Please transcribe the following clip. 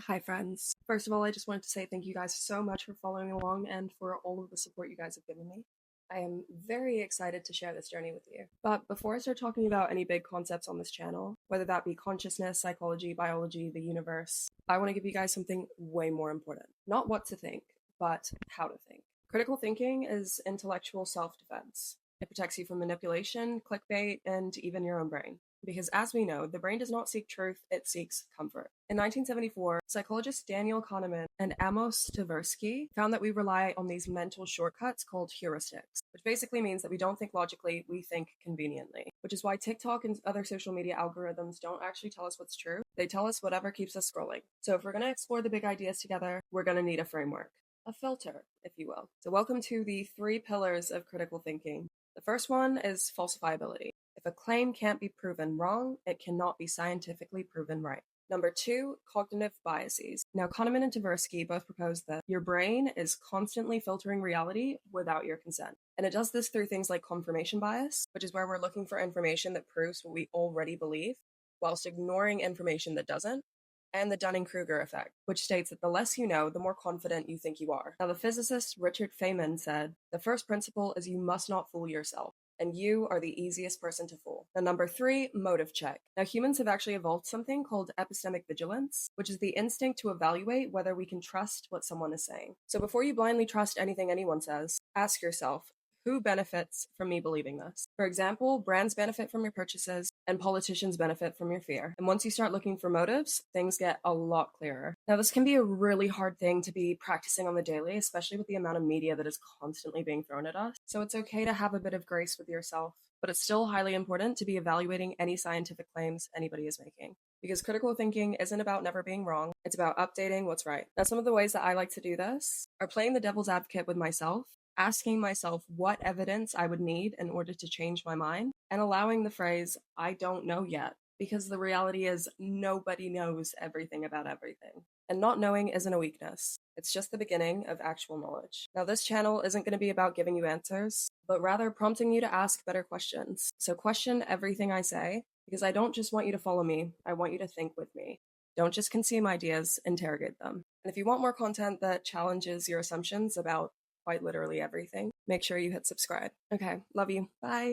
Hi, friends. First of all, I just wanted to say thank you guys so much for following along and for all of the support you guys have given me. I am very excited to share this journey with you. But before I start talking about any big concepts on this channel, whether that be consciousness, psychology, biology, the universe, I want to give you guys something way more important. Not what to think, but how to think. Critical thinking is intellectual self-defense. It protects you from manipulation, clickbait, and even your own brain. Because as we know, the brain does not seek truth, it seeks comfort. In 1974, psychologists Daniel Kahneman and Amos Tversky found that we rely on these mental shortcuts called heuristics, which basically means that we don't think logically, we think conveniently, which is why TikTok and other social media algorithms don't actually tell us what's true. They tell us whatever keeps us scrolling. So if we're going to explore the big ideas together, we're going to need a framework, a filter, if you will. So welcome to the 3 pillars of critical thinking. The first one is falsifiability. If a claim can't be proven wrong, it cannot be scientifically proven right. Number 2, cognitive biases. Now, Kahneman and Tversky both proposed that your brain is constantly filtering reality without your consent. And it does this through things like confirmation bias, which is where we're looking for information that proves what we already believe, whilst ignoring information that doesn't. And the Dunning-Kruger effect, which states that the less you know, the more confident you think you are. Now, the physicist Richard Feynman said, the first principle is you must not fool yourself, and you are the easiest person to fool. Now, number 3, motive check. Now, humans have actually evolved something called epistemic vigilance, which is the instinct to evaluate whether we can trust what someone is saying. So before you blindly trust anything anyone says, ask yourself, who benefits from me believing this? For example, brands benefit from your purchases and politicians benefit from your fear. And once you start looking for motives, things get a lot clearer. Now, this can be a really hard thing to be practicing on the daily, especially with the amount of media that is constantly being thrown at us. So it's okay to have a bit of grace with yourself, but it's still highly important to be evaluating any scientific claims anybody is making. Because critical thinking isn't about never being wrong, it's about updating what's right. Now, some of the ways that I like to do this are playing the devil's advocate with myself, asking myself what evidence I would need in order to change my mind, and allowing the phrase, I don't know yet, because the reality is nobody knows everything about everything. And not knowing isn't a weakness. It's just the beginning of actual knowledge. Now, this channel isn't going to be about giving you answers, but rather prompting you to ask better questions. So question everything I say, because I don't just want you to follow me, I want you to think with me. Don't just consume ideas, interrogate them. And if you want more content that challenges your assumptions about quite literally everything, make sure you hit subscribe. Okay, love you. Bye.